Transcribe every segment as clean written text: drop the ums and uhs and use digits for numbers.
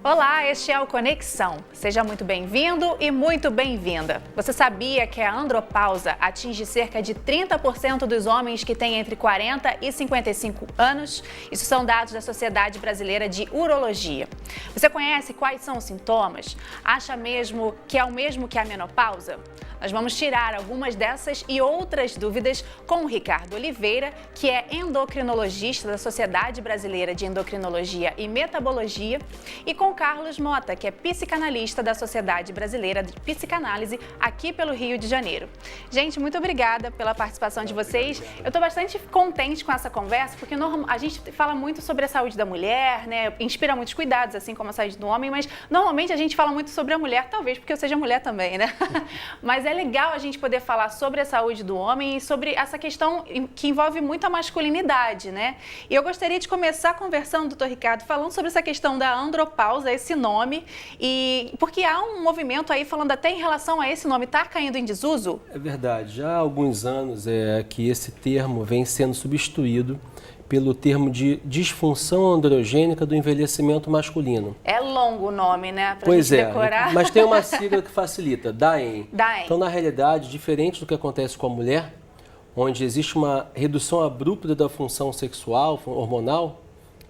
Olá, este é o Conexão. Seja muito bem-vindo e muito bem-vinda. Você sabia que a andropausa atinge cerca de 30% dos homens que têm entre 40 e 55 anos? Isso são dados da Sociedade Brasileira de Urologia. Você conhece quais são os sintomas? Acha mesmo que é o mesmo que a menopausa? Nós vamos tirar algumas dessas e outras dúvidas com o Ricardo Oliveira, que é endocrinologista da Sociedade Brasileira de Endocrinologia e Metabologia, e com Carlos Mota, que é psicanalista da Sociedade Brasileira de Psicanálise aqui pelo Rio de Janeiro. Gente, muito obrigada pela participação de vocês. Eu estou bastante contente com essa conversa, porque a gente fala muito sobre a saúde da mulher, né? Inspira muitos cuidados, assim como a saúde do homem, mas normalmente a gente fala muito sobre a mulher, talvez porque eu seja mulher também, né? Mas é legal a gente poder falar sobre a saúde do homem e sobre essa questão que envolve muito a masculinidade, né? E eu gostaria de começar conversando, doutor Ricardo, falando sobre essa questão da andropausa, esse nome, e porque há um movimento aí falando até em relação a esse nome estar caindo em desuso. É verdade, já há alguns anos que esse termo vem sendo substituído pelo termo de disfunção androgênica do envelhecimento masculino. É longo o nome, né? Pra Pois gente decorar. Mas tem uma sigla que facilita, DAEM. DAEM. Então, na realidade, diferente do que acontece com a mulher, onde existe uma redução abrupta da função sexual, hormonal,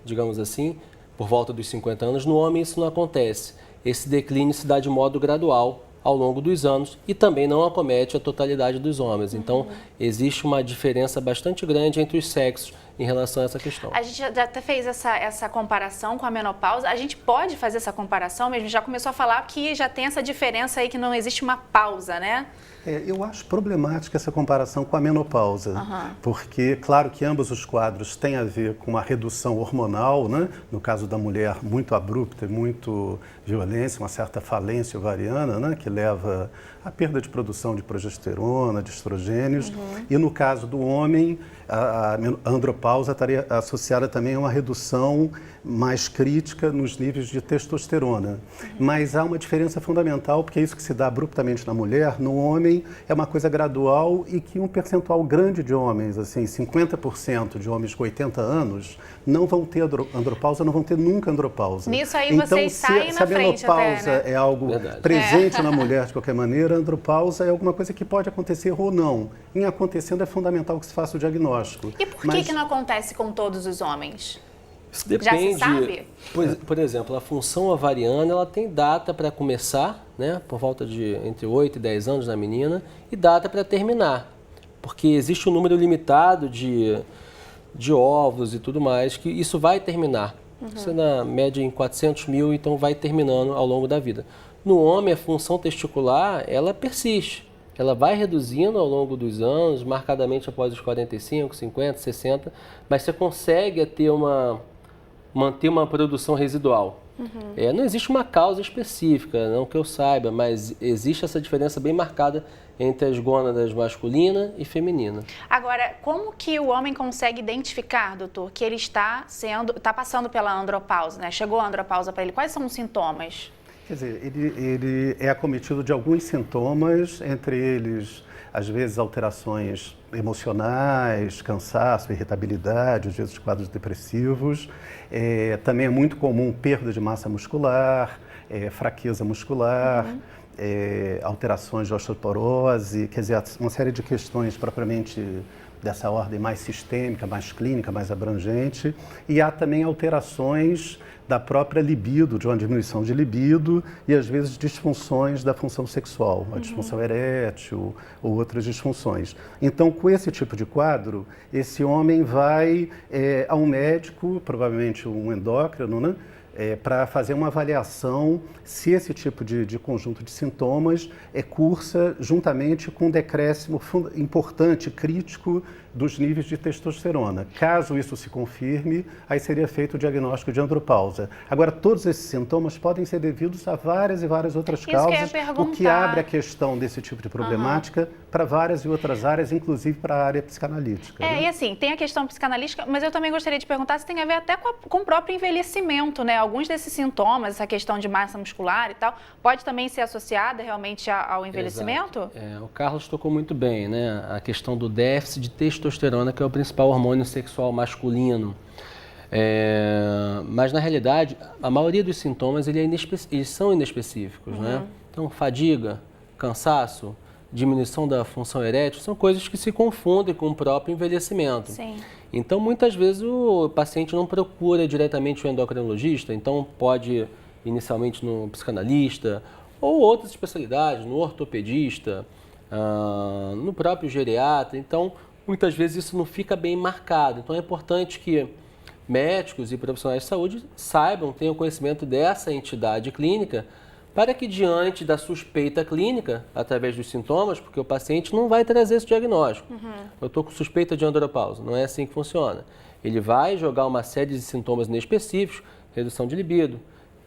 digamos assim, por volta dos 50 anos, no homem isso não acontece. Esse declínio se dá de modo gradual ao longo dos anos e também não acomete a totalidade dos homens. Então, existe uma diferença bastante grande entre os sexos em relação a essa questão. A gente já até fez essa comparação com a menopausa. A gente pode fazer essa comparação mesmo? Já começou a falar que já tem essa diferença aí, que não existe uma pausa, né? Eu acho problemática essa comparação com a menopausa, porque, claro que ambos os quadros têm a ver com a redução hormonal, né? No caso da mulher, muito abrupta e muito violência, uma certa falência ovariana, né? Que leva à perda de produção de progesterona, de estrogênios. E no caso do homem, a andropausa estaria associada também a uma redução mais crítica nos níveis de testosterona. Mas há uma diferença fundamental, porque é isso que se dá abruptamente na mulher. No homem é uma coisa gradual e que um percentual grande de homens, assim, 50% de homens com 80 anos, não vão ter andropausa, não vão ter nunca andropausa. Nisso aí então, vocês saem na frente até, né? Se a menopausa é algo presente na mulher de qualquer maneira, a andropausa é alguma coisa que pode acontecer ou não. Em acontecendo, é fundamental que se faça o diagnóstico. E por que não acontece com todos os homens? Isso depende. Já se sabe? Por exemplo, a função ovariana, ela tem data para começar, né, por volta de entre 8 e 10 anos na menina, e data para terminar, porque existe um número limitado de óvulos e tudo mais, que isso vai terminar. Isso é na média em 400 mil, então vai terminando ao longo da vida. No homem, a função testicular, ela persiste. Ela vai reduzindo ao longo dos anos, marcadamente após os 45, 50, 60, mas você consegue manter uma produção residual. Não existe uma causa específica, não que eu saiba, mas existe essa diferença bem marcada entre as gônadas masculina e feminina. Agora, como que o homem consegue identificar, doutor, que ele está passando pela andropausa, né? Chegou a andropausa para ele? Quais são os sintomas? Quer dizer, ele é acometido de alguns sintomas, entre eles, às vezes, alterações emocionais, cansaço, irritabilidade, às vezes quadros depressivos. Também é muito comum perda de massa muscular, fraqueza muscular, alterações de osteoporose, quer dizer, uma série de questões propriamente dessa ordem mais sistêmica, mais clínica, mais abrangente. E há também alterações da própria libido, de uma diminuição de libido e, às vezes, disfunções da função sexual, a disfunção erétil ou outras disfunções. Então, com esse tipo de quadro, esse homem vai a um médico, provavelmente um endócrino, né? Para fazer uma avaliação se esse tipo de conjunto de sintomas cursa juntamente com um decréscimo importante, crítico, dos níveis de testosterona. Caso isso se confirme, aí seria feito o diagnóstico de andropausa. Agora, todos esses sintomas podem ser devidos a várias e várias outras causas, o que abre a questão desse tipo de problemática para várias e outras áreas, inclusive para a área psicanalítica. E assim, tem a questão psicanalítica, mas eu também gostaria de perguntar se tem a ver até com o próprio envelhecimento, né? Alguns desses sintomas, essa questão de massa muscular e tal, pode também ser associada realmente ao envelhecimento? O Carlos tocou muito bem, né? A questão do déficit de testosterona, que é o principal hormônio sexual masculino. Mas, na realidade, a maioria dos sintomas eles são inespecíficos, né? Então, fadiga, cansaço, diminuição da função erétil, são coisas que se confundem com o próprio envelhecimento. Sim. Então, muitas vezes, o paciente não procura diretamente o endocrinologista, então pode ir inicialmente no psicanalista ou outras especialidades, no ortopedista, no próprio geriatra. Então, muitas vezes isso não fica bem marcado. Então, é importante que médicos e profissionais de saúde saibam, tenham conhecimento dessa entidade clínica, para que diante da suspeita clínica, através dos sintomas, porque o paciente não vai trazer esse diagnóstico. Eu estou com suspeita de andropausa, não é assim que funciona. Ele vai jogar uma série de sintomas inespecíficos, redução de libido,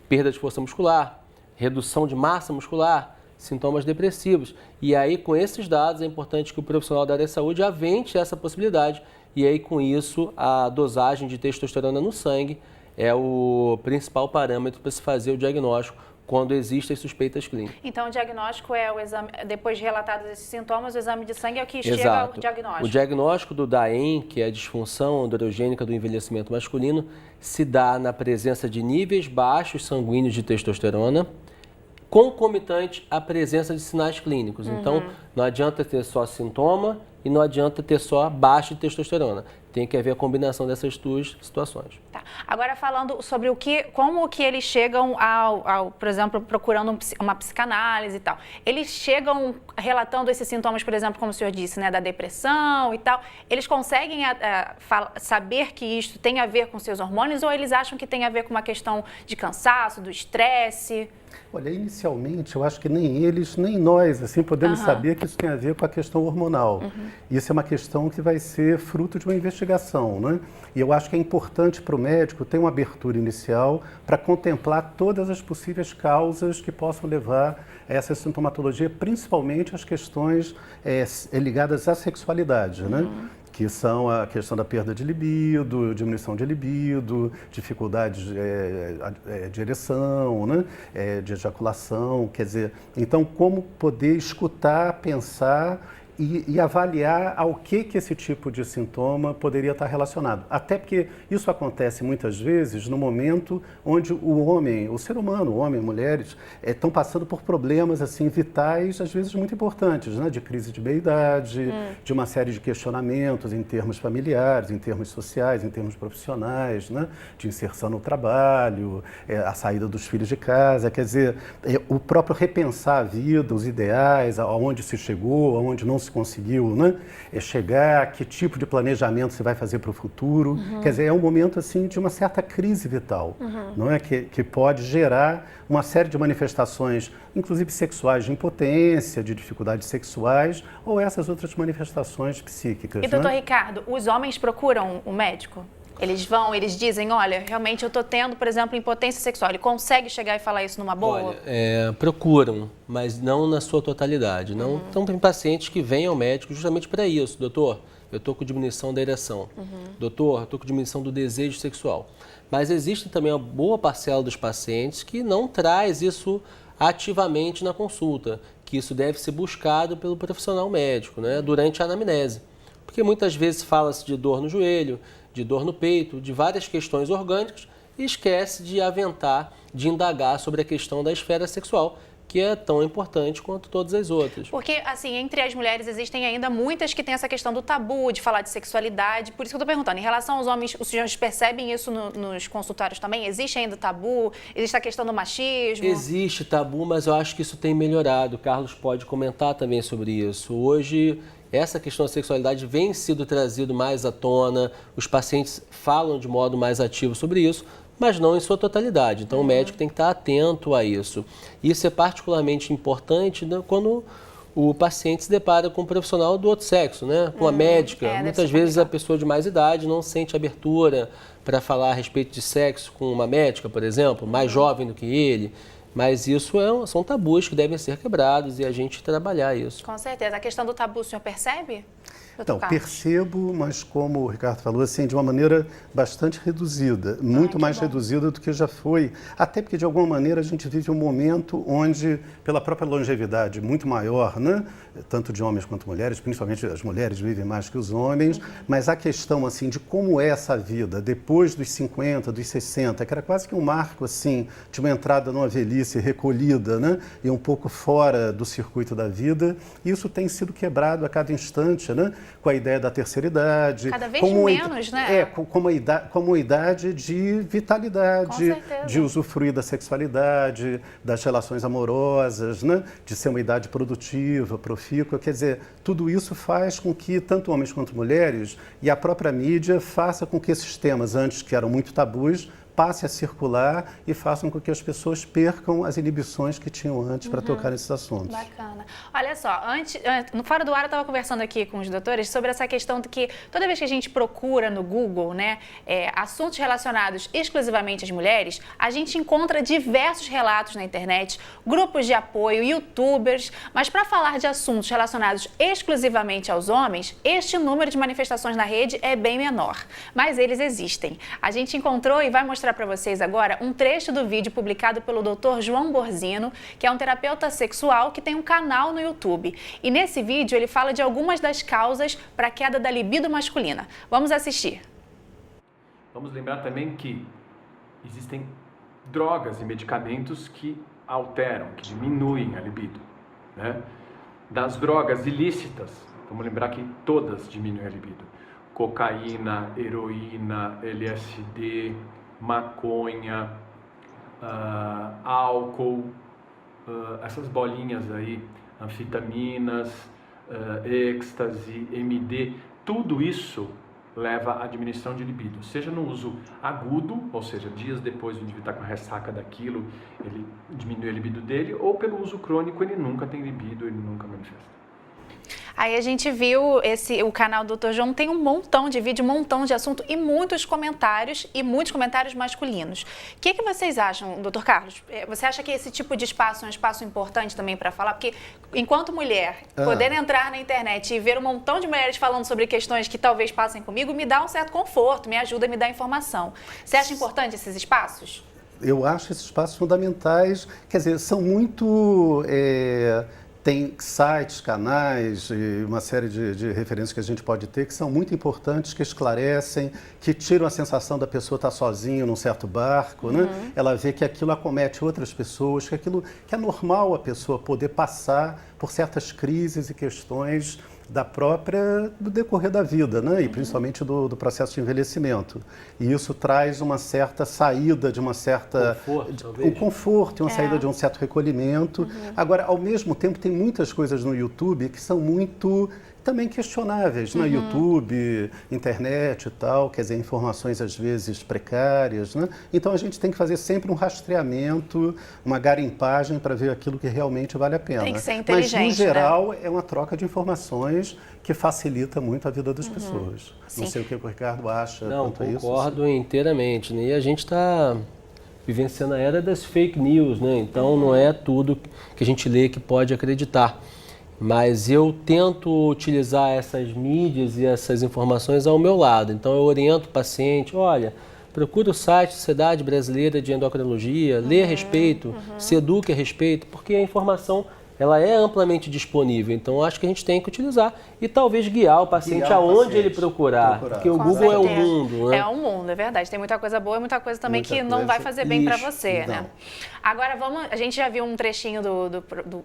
perda de força muscular, redução de massa muscular, sintomas depressivos. E aí, com esses dados, é importante que o profissional da área de saúde avente essa possibilidade. E aí, com isso, a dosagem de testosterona no sangue é o principal parâmetro para se fazer o diagnóstico quando existem suspeitas clínicas. Então, o diagnóstico é o exame, depois de relatados esses sintomas, o exame de sangue é o que chega ao diagnóstico. O diagnóstico do DAEM, que é a disfunção androgênica do envelhecimento masculino, se dá na presença de níveis baixos sanguíneos de testosterona, concomitante à presença de sinais clínicos. Então, não adianta ter só sintoma e não adianta ter só baixa de testosterona. Tem que haver a combinação dessas duas situações. Tá. Agora, falando sobre como que eles chegam por exemplo, procurando uma psicanálise e tal. Eles chegam relatando esses sintomas, por exemplo, como o senhor disse, né, da depressão e tal. Eles conseguem saber que isso tem a ver com seus hormônios ou eles acham que tem a ver com uma questão de cansaço, do estresse? Olha, inicialmente, eu acho que nem eles, nem nós, assim, podemos saber que isso tem a ver com a questão hormonal. Isso é uma questão que vai ser fruto de uma investigação, né? E eu acho que é importante para o médico ter uma abertura inicial para contemplar todas as possíveis causas que possam levar a essa sintomatologia, principalmente as questões ligadas à sexualidade, né? Que são a questão da perda de libido, diminuição de libido, dificuldades de ereção, né? De ejaculação, quer dizer, então como poder escutar, pensar e avaliar ao que esse tipo de sintoma poderia estar relacionado. Até porque isso acontece muitas vezes no momento onde o homem, o ser humano, o homem e mulheres, estão passando por problemas assim, vitais, às vezes muito importantes, né? De crise de meia-idade, de uma série de questionamentos em termos familiares, em termos sociais, em termos profissionais, né? De inserção no trabalho, a saída dos filhos de casa, quer dizer, o próprio repensar a vida, os ideais, aonde se chegou, aonde não se conseguiu, né? Chegar, que tipo de planejamento você vai fazer para o futuro. Quer dizer, é um momento assim de uma certa crise vital, não é? Que pode gerar uma série de manifestações, inclusive sexuais, de impotência, de dificuldades sexuais ou essas outras manifestações psíquicas. E, doutor Ricardo, os homens procuram o médico? Eles dizem, olha, realmente eu estou tendo, por exemplo, impotência sexual. Ele consegue chegar e falar isso numa boa? Olha, procuram, mas não na sua totalidade. Não. Então, tem pacientes que vêm ao médico justamente para isso. Doutor, eu estou com diminuição da ereção. Doutor, eu estou com diminuição do desejo sexual. Mas existe também uma boa parcela dos pacientes que não traz isso ativamente na consulta, que isso deve ser buscado pelo profissional médico, né, durante a anamnese. Porque muitas vezes fala-se de dor no joelho, de dor no peito, de várias questões orgânicas e esquece de aventar, de indagar sobre a questão da esfera sexual, que é tão importante quanto todas as outras. Porque, assim, entre as mulheres existem ainda muitas que têm essa questão do tabu, de falar de sexualidade. Por isso que eu estou perguntando, em relação aos homens, os senhores percebem isso nos consultórios também? Existe ainda tabu? Existe a questão do machismo? Existe tabu, mas eu acho que isso tem melhorado. O Carlos pode comentar também sobre isso. Hoje, essa questão da sexualidade vem sido trazido mais à tona, os pacientes falam de modo mais ativo sobre isso, mas não em sua totalidade. Então, o médico tem que estar atento a isso. Isso é particularmente importante, né, quando o paciente se depara com um profissional do outro sexo, né? Com a médica. Muitas vezes a pessoa de mais idade não sente abertura para falar a respeito de sexo com uma médica, por exemplo, mais jovem do que ele. Mas isso são tabus que devem ser quebrados e a gente trabalhar isso. Com certeza. A questão do tabu, o senhor percebe? Então, percebo, mas como o Ricardo falou, assim, de uma maneira bastante reduzida, muito mais reduzida do que já foi, até porque de alguma maneira a gente vive um momento onde, pela própria longevidade muito maior, né, tanto de homens quanto mulheres, principalmente as mulheres vivem mais que os homens, mas a questão assim de como é essa vida depois dos 50, dos 60, que era quase que um marco assim de uma entrada numa velhice recolhida, né, e um pouco fora do circuito da vida, isso tem sido quebrado a cada instante, né? Com a ideia da terceira idade. Cada vez menos, né? Como uma idade de vitalidade, de usufruir da sexualidade, das relações amorosas, né? De ser uma idade produtiva, profícua. Quer dizer, tudo isso faz com que tanto homens quanto mulheres e a própria mídia faça com que esses temas, antes que eram muito tabus, passe a circular e façam com que as pessoas percam as inibições que tinham antes para tocar nesses assuntos. Bacana. Olha só, no Fora do Ar eu estava conversando aqui com os doutores sobre essa questão de que toda vez que a gente procura no Google, né, assuntos relacionados exclusivamente às mulheres, a gente encontra diversos relatos na internet, grupos de apoio, youtubers, mas para falar de assuntos relacionados exclusivamente aos homens, este número de manifestações na rede é bem menor, mas eles existem. A gente encontrou e vai mostrar para vocês agora um trecho do vídeo publicado pelo Dr. João Borzino, que é um terapeuta sexual que tem um canal no YouTube. E nesse vídeo ele fala de algumas das causas para a queda da libido masculina. Vamos assistir. Vamos lembrar também que existem drogas e medicamentos que alteram, que diminuem a libido, né? Das drogas ilícitas, vamos lembrar que todas diminuem a libido. Cocaína, heroína, LSD, maconha, álcool, essas bolinhas aí, anfetaminas, êxtase, MD, tudo isso leva à diminuição de libido, seja no uso agudo, ou seja, dias depois o indivíduo está com a ressaca daquilo, ele diminui a libido dele, ou pelo uso crônico, ele nunca tem libido, ele nunca manifesta. Aí a gente viu o canal do Dr. João tem um montão de vídeo, um montão de assunto e muitos comentários masculinos. O que vocês acham, Dr. Carlos? Você acha que esse tipo de espaço é um espaço importante também para falar? Porque enquanto mulher, poder entrar na internet e ver um montão de mulheres falando sobre questões que talvez passem comigo, me dá um certo conforto, me ajuda, me dá informação. Você acha importante esses espaços? Eu acho esses espaços fundamentais, quer dizer, são muito... Tem sites, canais e uma série de referências que a gente pode ter que são muito importantes, que esclarecem, que tiram a sensação da pessoa estar sozinha num certo barco, né? Ela vê que aquilo acomete outras pessoas, que é normal a pessoa poder passar por certas crises e questões do decorrer da vida, né? E principalmente do processo de envelhecimento. E isso traz uma certa saída de uma certa... um conforto, uma saída de um certo recolhimento. Agora, ao mesmo tempo, tem muitas coisas no YouTube que são muito também questionáveis, né? YouTube, internet e tal, quer dizer, informações às vezes precárias, né? Então a gente tem que fazer sempre um rastreamento, uma garimpagem para ver aquilo que realmente vale a pena. Tem que ser inteligente, mas, no geral, é uma troca de informações que facilita muito a vida das pessoas. Sim. Não sei o que o Ricardo acha quanto a isso. Concordo inteiramente, né? E a gente está vivenciando a era das fake news, né? Então não é tudo que a gente lê que pode acreditar. Mas eu tento utilizar essas mídias e essas informações ao meu lado. Então eu oriento o paciente, olha, procura o site Sociedade Brasileira de Endocrinologia, lê a respeito, se eduque a respeito, porque a informação ela é amplamente disponível. Então acho que a gente tem que utilizar e talvez guiar o paciente aonde ele procurar. Porque o Google é o mundo, né? É um mundo, é verdade. Tem muita coisa boa e muita coisa também que não vai fazer bem para você, né? Agora a gente já viu um trechinho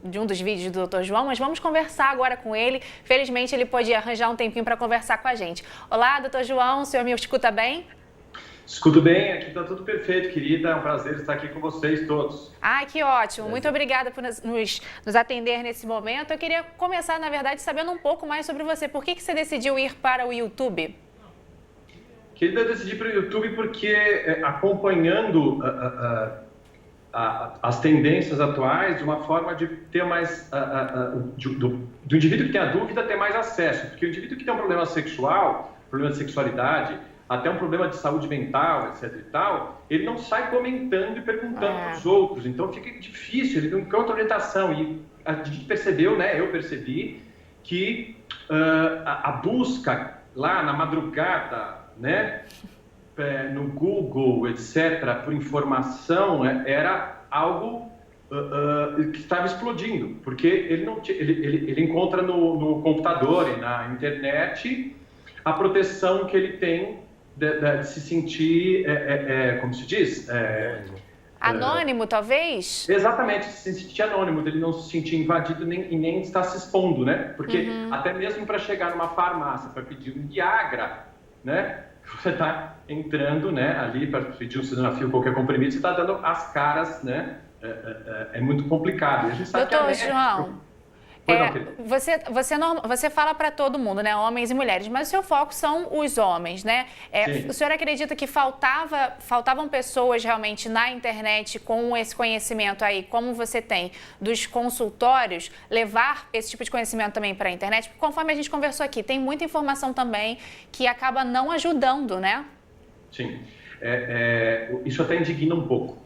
de um dos vídeos do Dr. João, mas vamos conversar agora com ele. Felizmente ele pode arranjar um tempinho para conversar com a gente. Olá, Dr. João, o senhor me escuta bem? Escuto bem, aqui está tudo perfeito, querida. É um prazer estar aqui com vocês todos. Ai, que ótimo. Muito obrigada por nos atender nesse momento. Eu queria começar, na verdade, sabendo um pouco mais sobre você. Por que você decidiu ir para o YouTube? Querida, eu decidi para o YouTube porque, acompanhando as tendências atuais, de uma forma de ter mais... do indivíduo que tem a dúvida ter mais acesso. Porque o indivíduo que tem um problema sexual, problema de sexualidade, até um problema de saúde mental, etc e tal, ele não sai comentando e perguntando para os outros. Então fica difícil, ele não encontra orientação. E a gente percebeu, né, eu percebi, que a busca lá na madrugada, né, no Google, etc., por informação, era algo que estava explodindo, porque ele encontra no computador e na internet a proteção que ele tem de se sentir, como se diz? Anônimo, talvez? Exatamente, se sentir anônimo, dele não se sentir invadido e nem estar se expondo, né? Porque até mesmo para chegar numa farmácia para pedir um Viagra, né? Você está entrando, né, ali para pedir um sildenafil, qualquer comprimido, você está dando as caras, né? É muito complicado. E a gente sabe Doutor João, você fala para todo mundo, né, homens e mulheres, mas o seu foco são os homens, né? O senhor acredita que faltavam pessoas realmente na internet com esse conhecimento aí, como você tem, dos consultórios, levar esse tipo de conhecimento também para a internet? Porque conforme a gente conversou aqui, tem muita informação também que acaba não ajudando, né? Sim. Isso até indigna um pouco,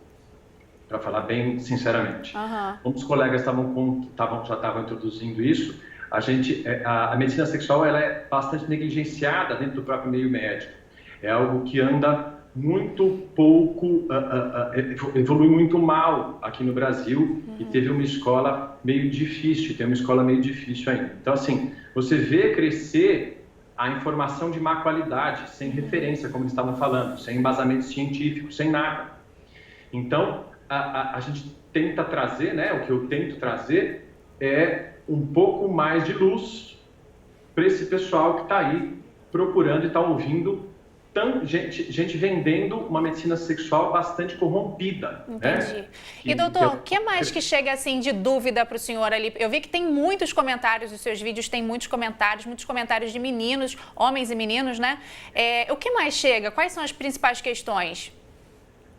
para falar bem sinceramente. Como os colegas já estavam introduzindo isso, a medicina sexual ela é bastante negligenciada dentro do próprio meio médico. É algo que anda muito pouco, evolui muito mal aqui no Brasil e teve uma escola meio difícil, tem uma escola meio difícil ainda. Então, assim, você vê crescer a informação de má qualidade, sem referência, como eles estavam falando, sem embasamento científico, sem nada. Então, a gente tenta trazer, né, o que eu tento trazer é um pouco mais de luz para esse pessoal que está aí procurando e está ouvindo gente vendendo uma medicina sexual bastante corrompida. Entendi. Né? E doutor, o que mais que chega assim de dúvida para o senhor ali? Eu vi que tem muitos comentários nos seus vídeos, tem muitos comentários de meninos, homens e meninos, né? O que mais chega? Quais são as principais questões?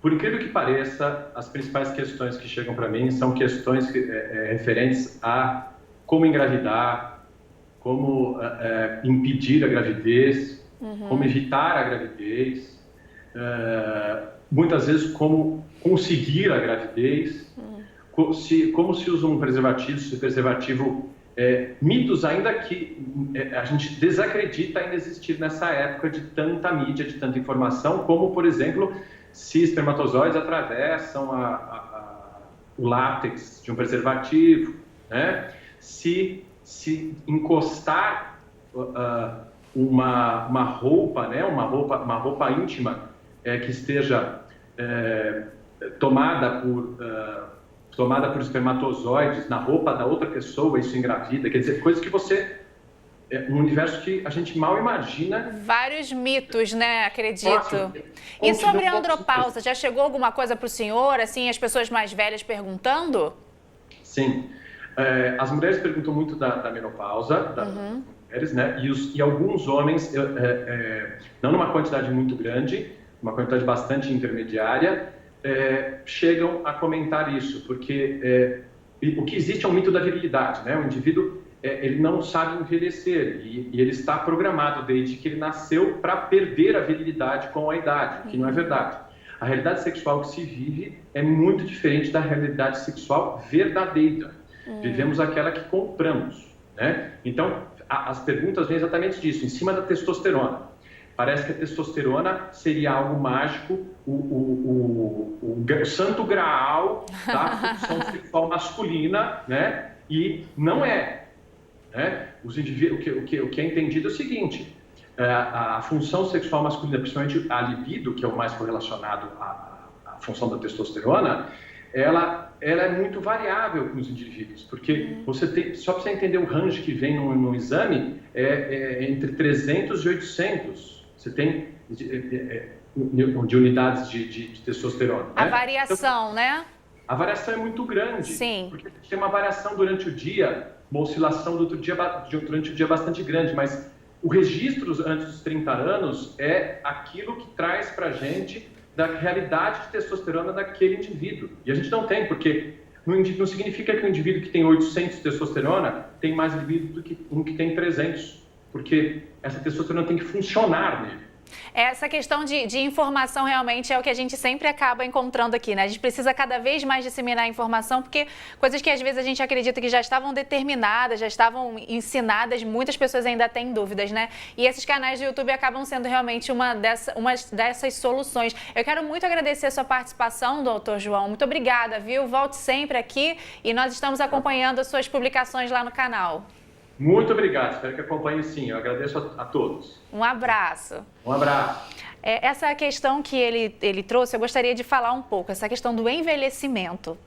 Por incrível que pareça, as principais questões que chegam para mim são questões referentes a como engravidar, como impedir a gravidez, como evitar a gravidez, muitas vezes como conseguir a gravidez, como se usa um preservativo, se o preservativo... mitos ainda que a gente desacredita ainda existir nessa época de tanta mídia, de tanta informação, como, por exemplo... se espermatozoides atravessam o látex de um preservativo, né? Se encostar uma roupa, né? uma roupa íntima que esteja tomada por espermatozoides na roupa da outra pessoa, isso engravida, quer dizer, coisas que você... um universo que a gente mal imagina. Vários mitos, né? Acredito. E sobre a andropausa, já chegou alguma coisa para o senhor, assim, as pessoas mais velhas perguntando? Sim. As mulheres perguntam muito da menopausa, das mulheres, né? E alguns homens, não numa quantidade muito grande, uma quantidade bastante intermediária, chegam a comentar isso, porque o que existe é um mito da virilidade, né? O indivíduo ele não sabe envelhecer e ele está programado desde que ele nasceu para perder a virilidade com a idade, que não é verdade. A realidade sexual que se vive é muito diferente da realidade sexual verdadeira. Vivemos aquela que compramos, né? Então, as perguntas vêm exatamente disso, em cima da testosterona. Parece que a testosterona seria algo mágico, o santo graal da função sexual masculina, né? E não é. Os indivíduos, o que é entendido é o seguinte: a função sexual masculina, principalmente a libido, que é o mais correlacionado à função da testosterona, ela é muito variável com os indivíduos, porque você tem, só para você entender o range que vem no exame, entre 300 e 800, você tem de unidades de testosterona. A variação, né? A variação é muito grande, Sim. Porque a gente tem uma variação durante o dia, uma oscilação durante o dia bastante grande, mas o registro antes dos 30 anos é aquilo que traz para a gente da realidade de testosterona daquele indivíduo. E a gente não tem, porque não significa que o indivíduo que tem 800 de testosterona tem mais libido do que um que tem 300, porque essa testosterona tem que funcionar nele. Essa questão de informação realmente é o que a gente sempre acaba encontrando aqui, né? A gente precisa cada vez mais disseminar a informação, porque coisas que às vezes a gente acredita que já estavam determinadas, já estavam ensinadas, muitas pessoas ainda têm dúvidas, né? E esses canais do YouTube acabam sendo realmente uma dessas soluções. Eu quero muito agradecer a sua participação, doutor João. Muito obrigada, viu? Volte sempre aqui e nós estamos acompanhando as suas publicações lá no canal. Muito obrigado, espero que acompanhe sim. Eu agradeço a todos. Um abraço. Um abraço. Essa questão que ele trouxe, eu gostaria de falar um pouco, essa questão do envelhecimento.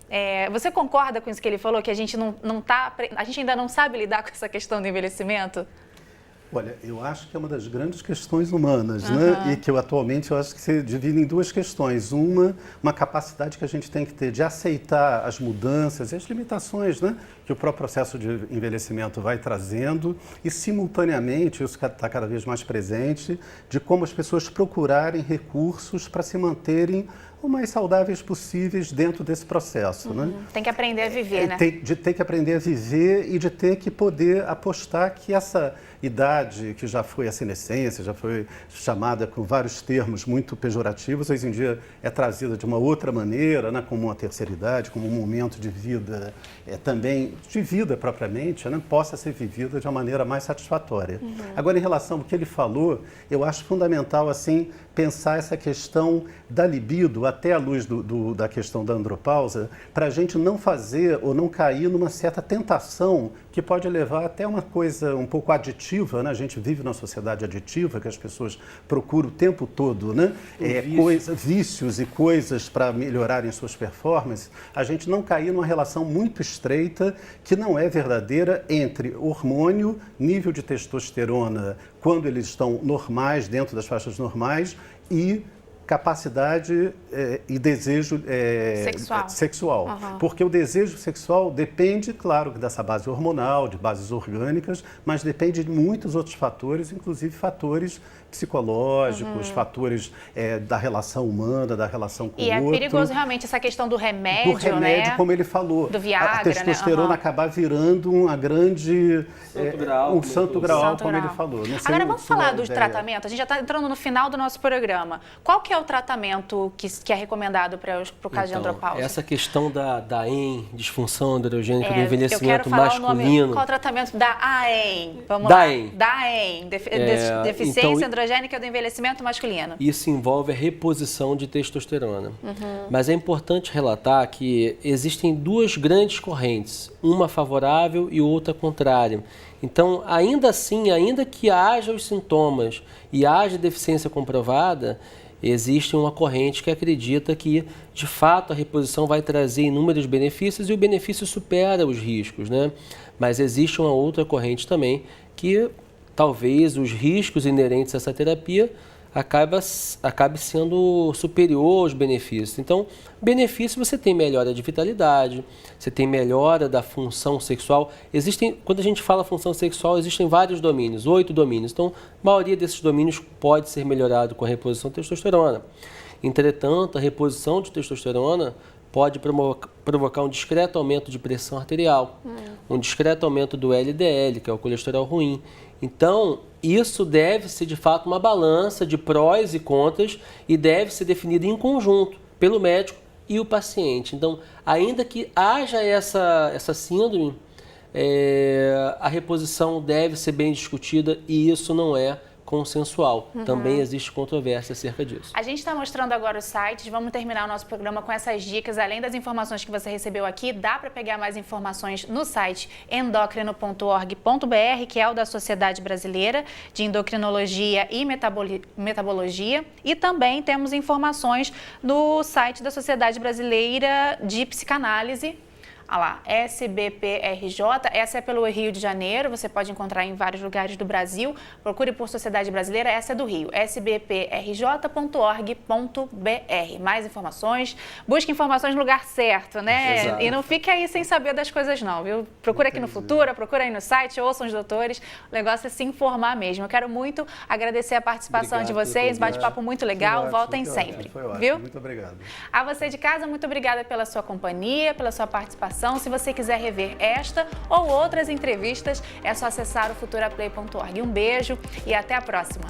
Você concorda com isso que ele falou, que a gente ainda não sabe lidar com essa questão do envelhecimento? Olha, eu acho que é uma das grandes questões humanas, né? E que atualmente eu acho que se divide em duas questões. Uma capacidade que a gente tem que ter de aceitar as mudanças e as limitações, né? Que o próprio processo de envelhecimento vai trazendo e, simultaneamente, isso está cada vez mais presente, de como as pessoas procurarem recursos para se manterem o mais saudáveis possíveis dentro desse processo, né? Tem que aprender a viver, né? De ter que aprender a viver e de ter que poder apostar que essa idade que já foi a senescência, já foi chamada com vários termos muito pejorativos, hoje em dia é trazida de uma outra maneira, né? Como uma terceira idade, como um momento de vida, também de vida propriamente, né? Possa ser vivida de uma maneira mais satisfatória. Agora, em relação ao que ele falou, eu acho fundamental, assim, pensar essa questão da libido, até à luz da questão da andropausa, para a gente não fazer ou não cair numa certa tentação que pode levar até uma coisa um pouco aditiva, né? A gente vive numa sociedade aditiva, que as pessoas procuram o tempo todo, né? Vícios e coisas para melhorarem suas performances, a gente não cair numa relação muito estreita que não é verdadeira entre hormônio, nível de testosterona, quando eles estão normais, dentro das faixas normais, e capacidade e desejo sexual. Porque o desejo sexual depende, claro, dessa base hormonal, de bases orgânicas, mas depende de muitos outros fatores, inclusive fatores psicológicos, fatores da relação humana, da relação com o outro. E é perigoso realmente essa questão do remédio, do remédio, né? Como ele falou. Do Viagra, a testosterona, né? Acabar virando uma grande... um santo grau, como ele falou. Agora vamos falar dos tratamentos. A gente já está entrando no final do nosso programa. Qual que é o tratamento que é recomendado para o caso de andropausa? Essa questão da EM, disfunção androgênica do envelhecimento masculino. Qual é o tratamento da AEM? Vamos da lá. EM. Da EM, deficiência androgênica do envelhecimento masculino. Isso envolve a reposição de testosterona. Mas é importante relatar que existem duas grandes correntes, uma favorável e outra contrária. Então, ainda assim, ainda que haja os sintomas e haja deficiência comprovada, existe uma corrente que acredita que, de fato, a reposição vai trazer inúmeros benefícios e o benefício supera os riscos, né? Mas existe uma outra corrente também que talvez os riscos inerentes a essa terapia acabe sendo superior aos benefícios. Então, benefício você tem melhora de vitalidade, você tem melhora da função sexual. Quando a gente fala função sexual, existem vários domínios, 8 domínios. Então, a maioria desses domínios pode ser melhorado com a reposição de testosterona. Entretanto, a reposição de testosterona pode provocar um discreto aumento de pressão arterial, um discreto aumento do LDL, que é o colesterol ruim. Então, isso deve ser, de fato, uma balança de prós e contras e deve ser definida em conjunto pelo médico e o paciente. Então, ainda que haja essa síndrome, a reposição deve ser bem discutida e isso não é consensual. Também existe controvérsia acerca disso. A gente está mostrando agora os sites, vamos terminar o nosso programa com essas dicas. Além das informações que você recebeu aqui, dá para pegar mais informações no site endocrino.org.br, que é o da Sociedade Brasileira de Endocrinologia e Metabologia. E também temos informações no site da Sociedade Brasileira de Psicanálise. Olha lá, SBPRJ, essa é pelo Rio de Janeiro, você pode encontrar em vários lugares do Brasil. Procure por Sociedade Brasileira, essa é do Rio, sbprj.org.br. Mais informações, busque informações no lugar certo, né? Exato. E não fique aí sem saber das coisas não, viu? Procura aqui no Futura, procura aí no site, ouçam os doutores. O negócio é se informar mesmo. Eu quero muito agradecer a participação de vocês, bate-papo muito legal, voltem sempre, viu? Muito obrigado. A você de casa, muito obrigada pela sua companhia, pela sua participação. Se você quiser rever esta ou outras entrevistas, é só acessar o futuraplay.org. Um beijo e até a próxima!